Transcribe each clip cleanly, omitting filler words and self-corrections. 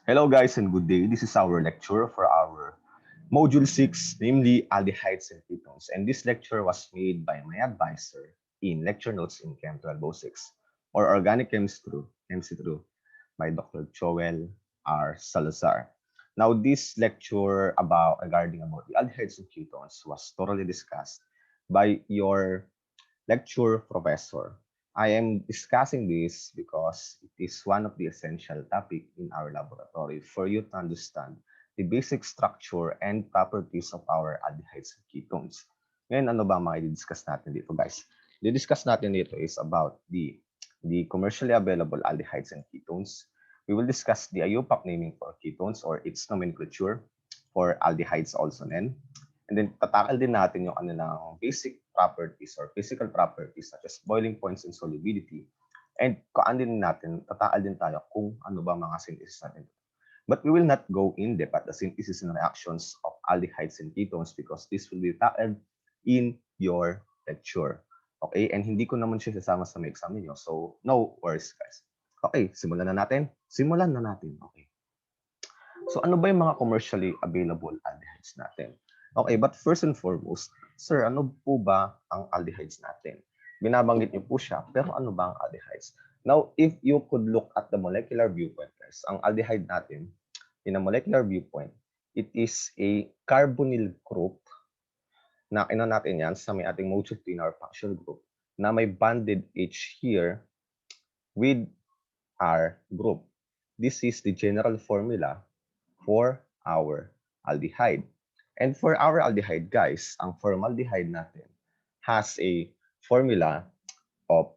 Hello guys and good day. This is our lecture for our Module 6, namely aldehydes and ketones. And this lecture was made by my advisor in lecture notes in Chem 1206 or Organic Chemistry, MC2 by Dr. Joel R. Salazar. Now, this lecture regarding about the aldehydes and ketones was thoroughly discussed by your lecture professor. I am discussing this because it is one of the essential topic in our laboratory for you to understand the basic structure and properties of our aldehydes and ketones. Ngayon, ano ba mga i-discuss natin dito, guys? I-discuss natin dito is about the commercially available aldehydes and ketones. We will discuss the IUPAC naming for ketones or its nomenclature for aldehydes also then. And then tatakal din natin yung ng basic properties or physical properties such as boiling points and solubility. And kaan din natin, tatakal din tayo kung ano ba mga synthesis natin. But we will not go in depth at the synthesis and reactions of aldehydes and ketones because this will be tackled in your lecture. Okay? And hindi ko naman siya sasama sa may exam niyo. So, no worries, guys. Okay, simulan na natin. Simulan na natin. Okay. So, ano ba yung mga commercially available aldehydes natin? Okay, but first and foremost, sir, ano po ba ang aldehydes natin? Binabanggit niyo po siya, pero ano ba ang aldehydes? Now, if you could look at the molecular viewpoint, guys, ang aldehyde natin, in a molecular viewpoint, it is a carbonyl group na ina natin yan sa may ating mode 15 or function group na may bonded H here with our group. This is the general formula for our aldehyde. And for our aldehyde, guys, ang formaldehyde natin has a formula of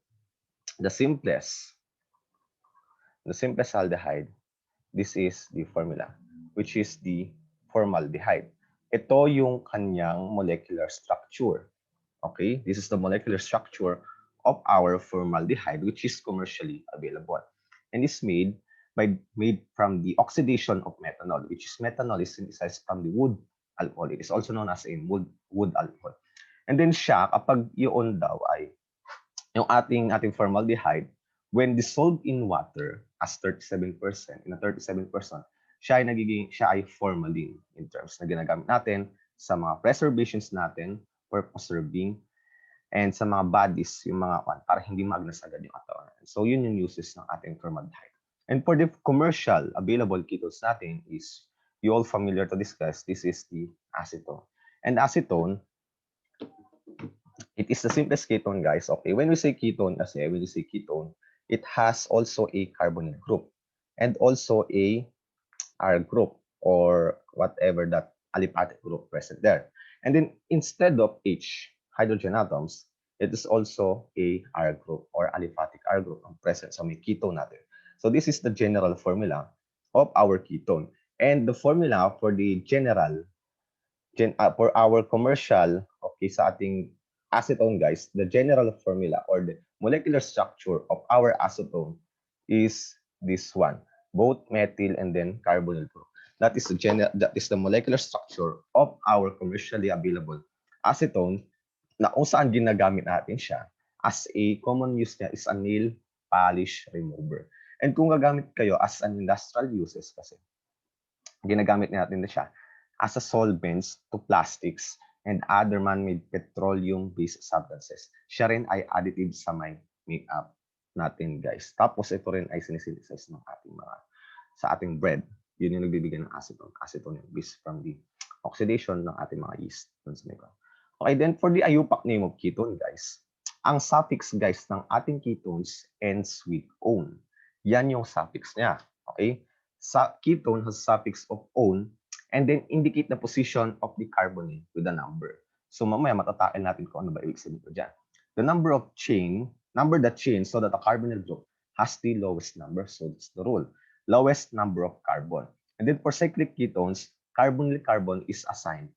the simplest aldehyde. This is the formula, which is the formaldehyde. Ito yung kanyang molecular structure. Okay? This is the molecular structure of our formaldehyde, which is commercially available. And is made from the oxidation of methanol, which is methanol is synthesized from the wood alcohol. It is also known as a wood alcohol. And then siya, kapag yun daw ay yung ating formaldehyde, when dissolved in water as 37%, in a 37%, siya ay formalin in terms na ginagamit natin sa mga preservations natin for preserving and sa mga bodies, yung mga para hindi maagnas agad yung katawan. So yun yung uses ng ating formaldehyde. And for the commercial available ketones natin is, you all familiar to discuss, this is the acetone. And acetone, it is the simplest ketone, guys. Okay, when we say ketone, it has also a carbonyl group and also a R group or whatever that aliphatic group present there. And then instead of H hydrogen atoms, it is also a R group or aliphatic R group ang present sa may ketone natin. So this is the general formula of our ketone. And the formula for the for our commercial, okay, sa ating acetone, guys, the general formula or the molecular structure of our acetone is this one, both methyl and then carbonyl group. That is the molecular structure of our commercially available acetone na kung saan ginagamit natin siya as a common use niya is a nail polish remover. And kung gagamit kayo as an industrial uses kasi, ginagamit natin na siya as a solvents to plastics and other man-made petroleum-based substances. Siya rin ay additive sa may makeup natin, guys. Tapos ito rin ay sinisynthesize ng sa ating bread. Yun yung nagbibigay ng acetone. Acetone yung based from the oxidation ng ating mga yeast. Okay, then for the IUPAC name of ketone, guys, ang suffix, guys, ng ating ketones ends with -one. Yan yung suffix niya. Okay? Ketone has suffix of -one and then indicate the position of the carbonyl with a number. So mamaya matatakil natin kung ano ba ibig sabihin ko dyan. The number that chain so that the carbonyl group has the lowest number. So that's the rule. Lowest number of carbon. And then for cyclic ketones, carbonyl carbon is assigned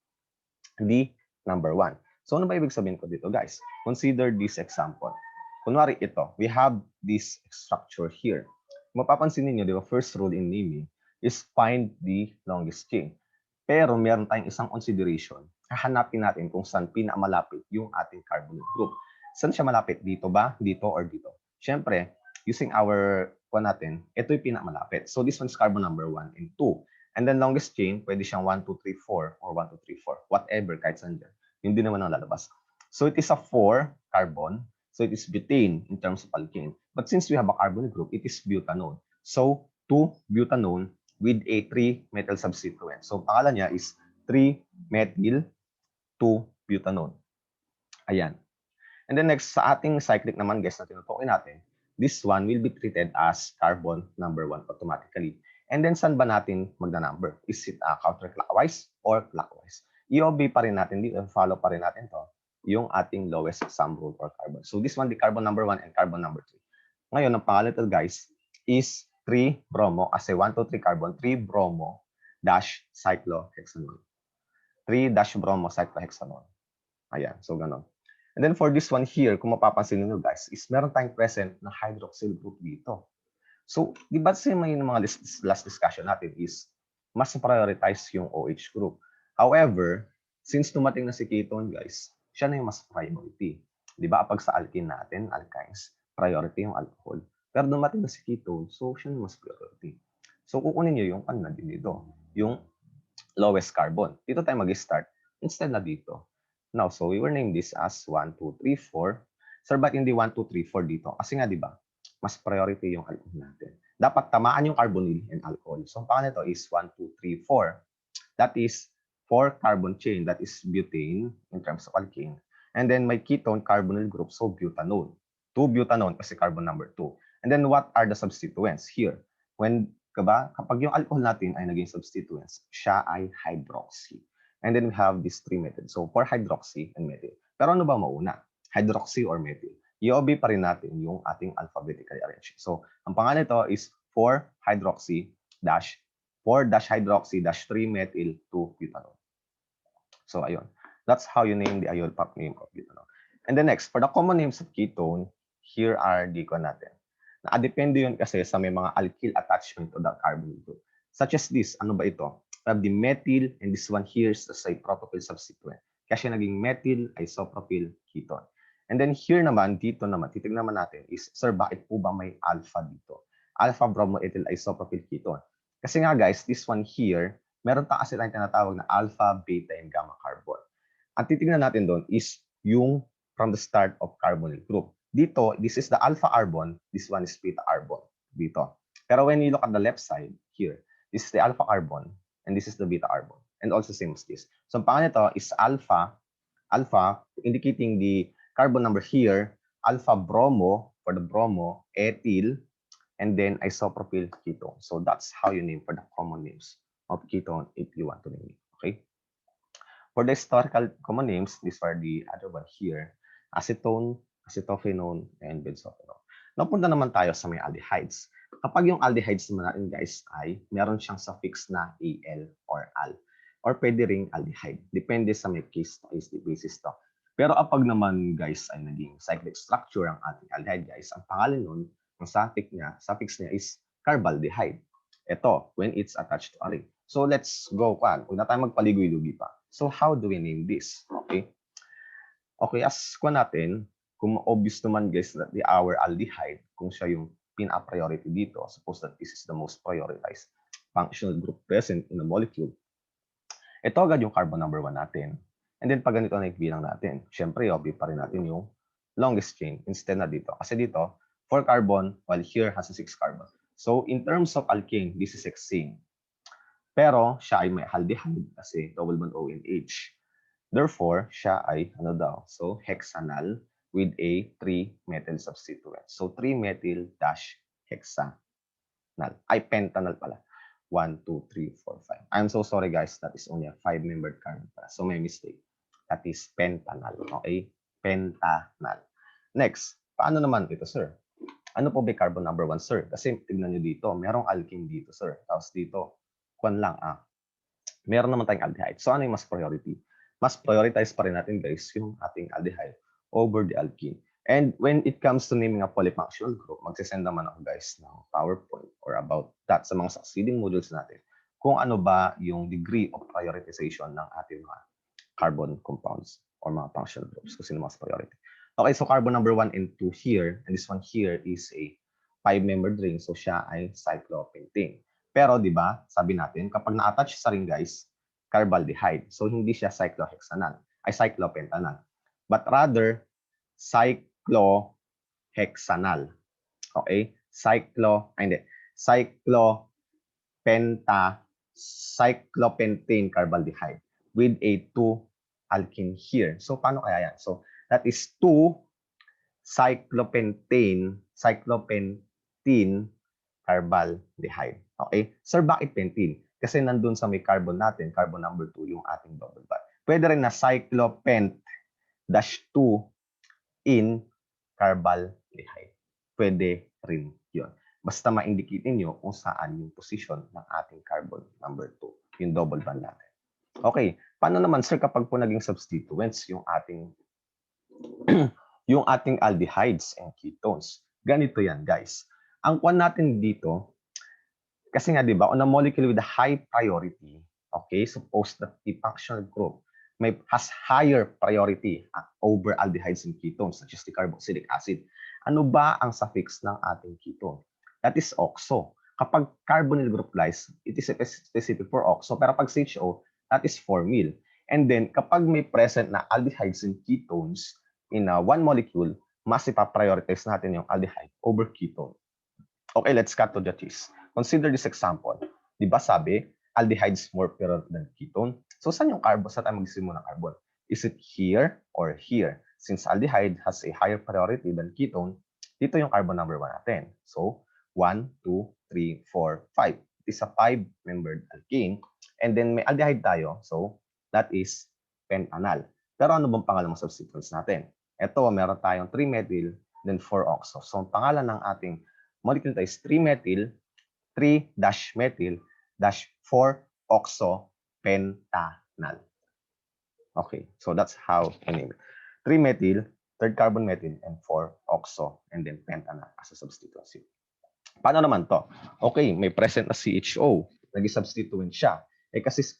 the number 1. So ano ba ibig sabihin ko dito, guys? Consider this example. Kunwari ito, we have this structure here. Mapapansin niyo, di ba, first rule in naming is find the longest chain. Pero meron tayong isang consideration. Hahanapin natin kung saan pinakamalapit yung ating carbonyl group. Saan siya malapit? Dito ba? Dito or dito? Siyempre, using our kuha natin, ito yung pinakamalapit. So this one is carbon number 1 and 2. And then longest chain, pwede siyang 1, 2, 3, 4 or 1, 2, 3, 4. Whatever, kahit saan dyan. Yun din naman ang lalabas. So it is a 4 carbon. So it is butane in terms of alkane. But since we have a carbonyl group, it is butanone. So 2-butanone with a 3-methyl substituent. So pangalan niya is 3-methyl 2-butanone. Ayan. And then next, sa ating cyclic naman, guys, na tinutukoy natin, this one will be treated as carbon number 1 automatically. And then, saan ba natin magna-number? Is it counterclockwise or clockwise? EOB pa rin natin dito, follow pa rin natin to, yung ating lowest sum rule for carbon. So this one, the carbon number 1 and carbon number 3. Ngayon, ang pangalan ito, guys, is 3-bromo, kasi 1, 2, 3 carbon, 3-bromo dash cyclohexanol. 3-bromo cyclohexanol. Ayan, so ganon. And then for this one here, kung mapapansin niyo guys, is meron tayong present na hydroxyl group dito. So, di ba sa may mga last discussion natin is mas prioritize yung OH group. However, since tumating na si ketone guys, siya na yung mas priority. Di ba? Pag sa alkene natin, alkynes, priority yung alcohol. Pero dumating na si ketone, so siya na yung mas priority. So, kukunin niyo yung ano na din dito, yung lowest carbon. Dito tayo mag-start instead na dito. Now, so we will name this as 1, 2, 3, 4. Sir, ba't hindi 1, 2, 3, 4 dito? Kasi nga, di ba, mas priority yung alcohol natin. Dapat tamaan yung carbonyl and alcohol. So, ang pangalan nito is 1, 2, 3, 4. That is 4 carbon chain. That is butane in terms of alkane. And then may ketone carbonyl group, so butanone. 2-butanone kasi carbon number 2. And then what are the substituents here? When, kapag yung alcohol natin ay naging substituents, siya ay hydroxy. And then we have these 3 methods. So, for hydroxy and methyl. Pero ano ba mauna? Hydroxy or methyl? EOB pa rin natin yung ating alphabetically arranged. So, ang pangalan nito is 4-hydroxy-4-hydroxy-3-methyl 2-butanol. So, ayun. That's how you name the isotope name of butanol. And then next, for the common names of ketone, here are the natin. Depende yun kasi sa may mga alkyl attachment to the carbonyl group. Such as this, ano ba ito? We have the methyl, and this one here is the isopropyl substituent. Kaya siya naging methyl isopropyl ketone. And then here naman, dito naman, titignan naman natin is, sir, bakit po ba may alpha dito? Alpha bromoethyl isopropyl ketone. Kasi nga guys, this one here, meron pa kasi tayong tinatawag na alpha, beta, and gamma carbon. Ang titignan natin doon is yung from the start of carbonyl group. Dito, this is the alpha carbon, this one is beta carbon dito. Pero when you look at the left side here, this is the alpha carbon, and this is the beta carbon. And also same as this. So ang pangalan nito is alpha, indicating the carbon number here, alpha bromo for the bromo, ethyl, and then isopropyl ketone. So that's how you name for the common names of ketone if you want to name it. Okay? For the historical common names, these are the other one here, acetone, acetophenone, and benzophenone. Napunta naman tayo sa may aldehydes. Kapag yung aldehydes naman natin guys ay meron siyang suffix na al or al. Or pwede ring aldehyde. Depende sa may case basis to. Pero kapag naman guys ay naging cyclic structure ang ating aldehyde guys, ang pangalan nun, ang suffix niya is carbaldehyde. Ito, when it's attached to a ring. So let's go. Huwag na tayo magpaligoy-lugi pa. So how do we name this? Okay. Okay, as natin, kung obvious naman guys that our aldehyde, kung siya yung pina-priority dito, suppose that this is the most prioritized functional group present in the molecule, ito agad yung carbon number 1 natin. And then pag ganito na bilang natin, syempre obvious pa rin natin yung longest chain instead na dito. Kasi dito, 4 carbon, while here has a 6 carbon. So in terms of alkane, this is hexane. Pero siya ay may aldehyde kasi double bond ONH. Therefore, siya ay ano daw? So, hexanal with a 3-methyl substituent. So, 3-methyl-hexanal. Ay, pentanal pala. 1, 2, 3, 4, 5. I'm so sorry guys, that is only a 5-membered carbon pala. So, may mistake. That is pentanal. Okay? Pentanal. Next, paano naman ito, sir? Ano po ba carbon number 1, sir? Kasi tignan nyo dito, merong alkene dito, sir. Tapos dito, kwan lang, meron naman tayong aldehyde. So, ano yung mas priority? Mas prioritize pa rin natin guys yung ating aldehyde over the alkene. And when it comes to naming a polyfunctional group, magsisend naman ako guys ng PowerPoint or about that sa mga succeeding modules natin kung ano ba yung degree of prioritization ng ating mga carbon compounds or mga functional groups kung sino mas priority. Okay, so carbon number 1 and 2 here, and this one here is a 5-membered ring, so siya ay cyclopentane. Pero, di ba, sabi natin, kapag na-attach sa ring, guys, carbaldehyde. So, hindi siya cyclohexanal, ay cyclopentanal. But rather, cyclohexanal. Okay? Cyclopentane carbaldehyde with a 2-alkene here. So, paano kaya yan? So, that is 2-cyclopentane carbaldehyde. Okay? Sir, bakit pentene? Kasi nandun sa may carbon natin, carbon number 2, yung ating double bond. Pwede rin na cyclopent-2 in carbaldehyde. Pwede rin yun. Basta ma-indicate niyo kung saan yung position ng ating carbon number 2, yung double bond natin. Okay, paano naman sir kapag po naging substituents yung ating yung ating aldehydes and ketones? Ganito yan, guys. Ang kwan natin dito, kasi nga 'di ba, on a molecule with a high priority, okay, suppose that the functional group has higher priority over aldehydes and ketones such as the carboxylic acid. Ano ba ang suffix ng ating ketone? That is oxo. Kapag carbonyl group lies, it is specific for oxo. Pero pag CHO, that is formyl. And then, kapag may present na aldehydes and ketones in one molecule, mas ipaprioritize natin yung aldehyde over ketone. Okay, let's cut to the chase. Consider this example. Di ba sabi, aldehydes more pure than ketone? So, saan yung carbon? Saan tayo magsisimula ng carbon? Is it here or here? Since aldehyde has a higher priority than ketone, dito yung carbon number 1 natin. So, 1, 2, 3, 4, 5. It is a 5-membered alkane. And then may aldehyde tayo. So, that is pentanal. Pero ano bang pangalan ng substituents natin? Ito, meron tayong 3-methyl, then 4-oxo. So, ang pangalan ng ating molecule is 3-methyl, 3-methyl-4-oxopentanal. Okay, so that's how I name it. 3-methyl, third carbon methyl, and 4-oxo, and then pentanal as a substituency. Paano naman to? Okay, may present na CHO. Nag-substituent siya.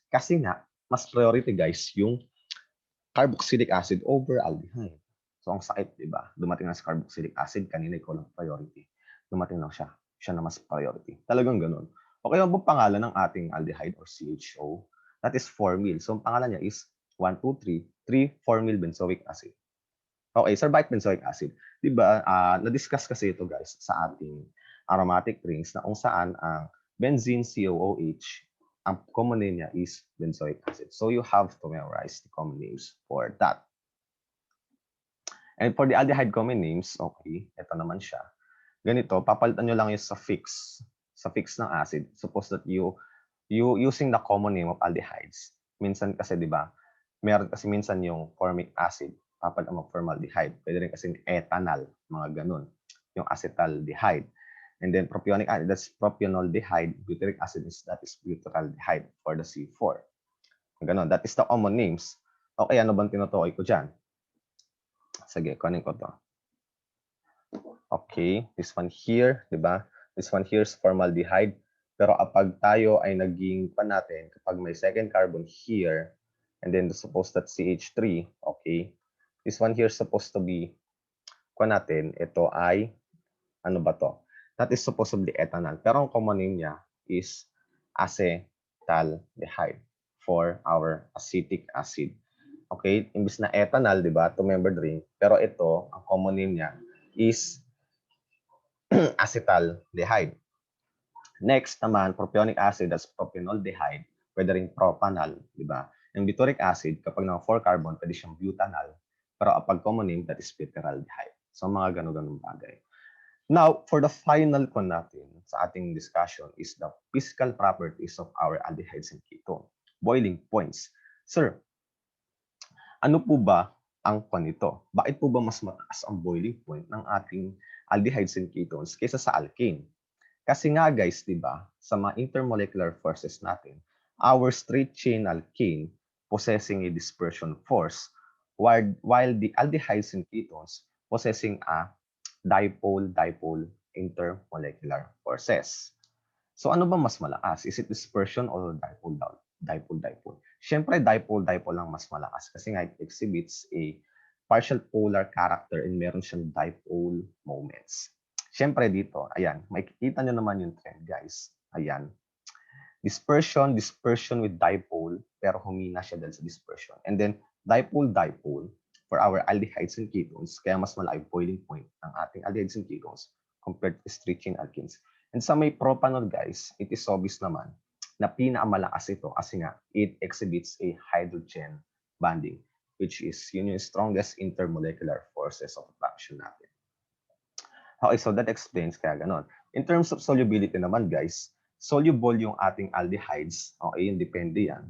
Kasi nga, mas priority guys yung carboxylic acid over aldehyde. So, ang sakit, di ba? Dumating na sa carboxylic acid, kanina ikaw lang priority. Dumating na siya na mas priority. Talagang ganun. Okay, ano ba pangalan ng ating aldehyde or CHO? That is formyl. So, ang pangalan niya is 1, 2, 3, 3-formyl benzoic acid. Okay, sir, bakit benzoic acid? Di ba, na-discuss kasi ito guys sa ating aromatic rings na kung saan ang benzene COOH, ang common name niya is benzoic acid. So, you have to memorize the common names for that. And for the aldehyde common names, okay, ito naman siya. Ganito, papalitan nyo lang yung suffix ng acid. Suppose that you using the common name of aldehydes. Minsan kasi, di ba, meron kasi minsan yung formic acid, papalitan mo formaldehyde. Pwede rin kasi ethanol, mga ganun. Yung acetaldehyde. And then propionic acid, that's propionaldehyde. Butyric acid that is butyraldehyde for the C4. Ganun, that is the common names. Okay, ano bang tinutukoy ko dyan? Sige, kunin ko to. Okay, this one here, di ba? This one here is formaldehyde. Pero kapag tayo ay naging natin, kapag may second carbon here, and then suppose that CH3, okay, this one here is supposed to be, natin, ito ay, ano ba to? That is supposedly ethanol. Pero ang common name niya is acetaldehyde for our acetic acid. Okay, imbis na ethanol, di ba, 2-membered ring, pero ito, ang common name niya is acetaldehyde. Next naman, propionic acid, that's propionaldehyde, pwede rin propanal, di ba? Yung butyric acid, kapag na 4-carbon, pwede siyang butanal, pero kapag common name, that is butyraldehyde. So, mga ganun-ganun bagay. Now, for the final one natin sa ating discussion is the physical properties of our aldehydes and ketone. Boiling points. Sir, ano po ba ang nito? Bakit po ba mas mataas ang boiling point ng ating aldehydes and ketones kaysa sa alkane? Kasi nga guys, di ba, sa mga intermolecular forces natin, our straight chain alkane possessing a dispersion force, while the aldehydes and ketones possessing a dipole-dipole intermolecular forces. So ano ba mas malakas? Is it dispersion or dipole-dipole? Siyempre, dipole-dipole lang mas malakas kasi nga it exhibits a partial polar character and meron siyang dipole moments. Siyempre dito, ayan, makikita nyo naman yung trend, guys. Ayan. Dispersion with dipole, pero humina siya dahil sa dispersion. And then, dipole for our aldehydes and ketones, kaya mas malaki boiling point ng ating aldehydes and ketones compared to straight chain alkenes. And sa may propanol, guys, it is obvious naman na pinakamalakas ito kasi nga it exhibits a hydrogen bonding, which is yun yung strongest intermolecular forces of attraction natin. Okay, so that explains kaya ganon. In terms of solubility naman, guys, soluble yung ating aldehydes, okay, yung depende yan,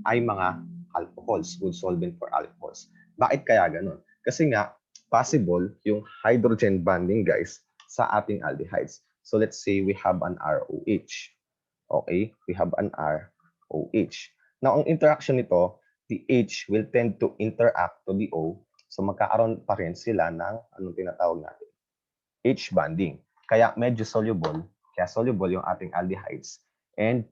ay mga alcohols, good solvent for alcohols. Bakit kaya ganon? Kasi nga, possible yung hydrogen bonding, guys, sa ating aldehydes. So let's say we have an ROH. Okay, we have an ROH. Now, ang interaction nito, the H will tend to interact to the O. So magkakaroon pa rin sila ng anong tinatawag natin? H bonding. Kaya medyo soluble, kaya soluble yung ating aldehydes and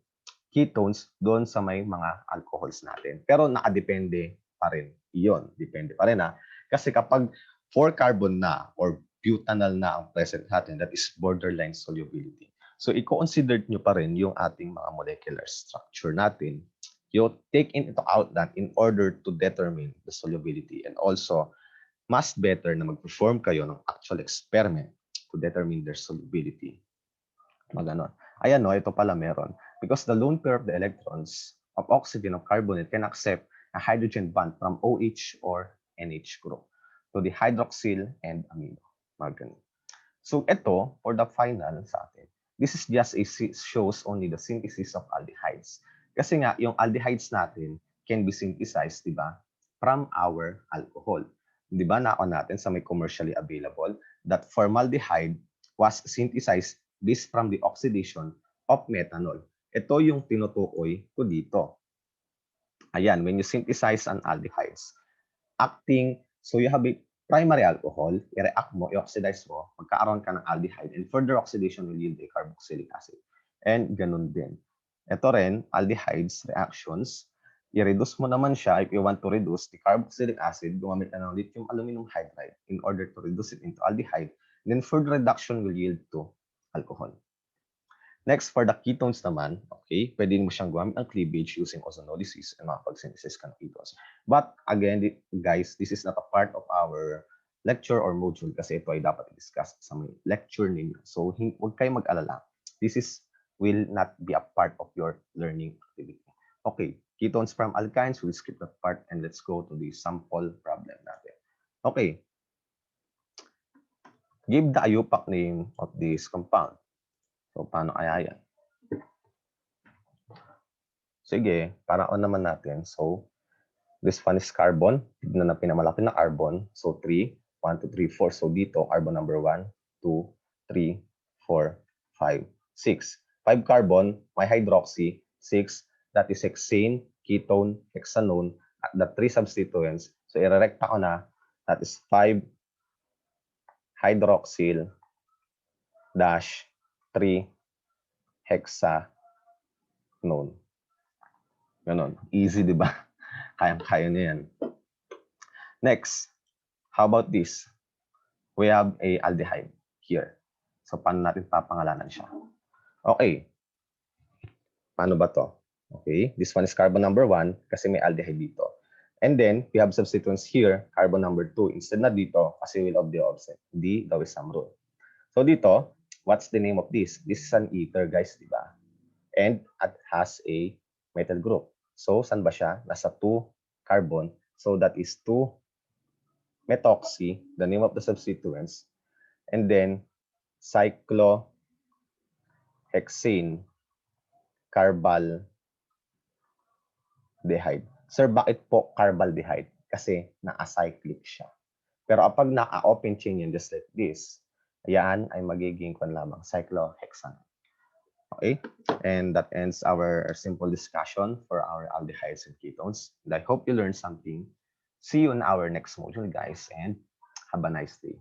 ketones doon sa may mga alcohols natin. Pero nakadepende pa rin. Iyon, depende pa rin ha. Kasi kapag 4 carbon na or butanol na ang present natin, that is borderline solubility. So i-consider nyo pa rin yung ating mga molecular structure natin. You take into account that in order to determine the solubility, and also mas better na mag-perform kayo ng actual experiment to determine their solubility. Maganon. Ayan no, ito pala meron. Because the lone pair of the electrons of oxygen of carbonate can accept a hydrogen bond from OH or NH group to the hydroxyl and amino. Maganon. So ito, for the final sa atin, this is just shows only the synthesis of aldehydes. Kasi nga, yung aldehydes natin can be synthesized, di ba, from our alcohol. Di ba, nako natin sa may commercially available that formaldehyde was synthesized this from the oxidation of methanol. Ito yung tinutukoy ko dito. Ayan, when you synthesize an aldehydes, acting, so you have a primary alcohol, i-react mo, i-oxidize mo, magkakaroon ka ng aldehyde, and further oxidation will yield a carboxylic acid. And ganun din. Ito rin, aldehydes, reactions, i-reduce mo naman siya if you want to reduce the carboxylic acid, gumamit ka ng lithium aluminum hydride in order to reduce it into aldehyde. Then further reduction will yield to alcohol. Next, for the ketones naman, okay, pwede mo siyang gumamit ng cleavage using ozonolysis and makapag-synthesis ka ng ketones. But again, guys, this is not a part of our lecture or module kasi ito ay dapat i-discuss sa may lecture ninyo. So, huwag kayong mag-alala. This will not be a part of your learning activity. Okay, ketones from alkynes, we'll skip that part and let's go to the sample problem natin. Okay. Give the IUPAC name of this compound. So, paano kaya yan? Sige, para-on naman natin. So, this one is carbon. Tignan na pinamalaki na carbon. So, 3. 1, 2, 3, 4. So, dito, carbon number 1, 2, 3, 4, 5, 6. 5 carbon, may hydroxy. 6, that is hexane, ketone, hexanone, at the 3 substituents. So, i-recta ko na, that is 5 hydroxyl dash 3 hexanone. Ganon. Easy, di ba? Kayang-kaya niya yan. Next, how about this? We have a aldehyde here. So, paano natin papangalanan siya? Okay. Paano ba to? Okay. This one is carbon number 1 kasi may aldehyde dito. And then, we have substituents here, carbon number 2. Instead na dito, kasi will of the offset. Di, daw is some rule. So, dito, what's the name of this? This is an ether, guys, di ba? And it has a metal group. So, saan ba siya? Nasa 2 carbon. So, that is 2 methoxy, the name of the substituents. And then, cyclohexane carbaldehyde. Sir, bakit po carbaldehyde? Kasi naka-cyclic siya. Pero kapag naka-open chain yan, just like this, yan ay magiging lamang cyclohexane. Okay? And that ends our simple discussion for our aldehydes and ketones. And I hope you learned something. See you in our next module, guys, and have a nice day.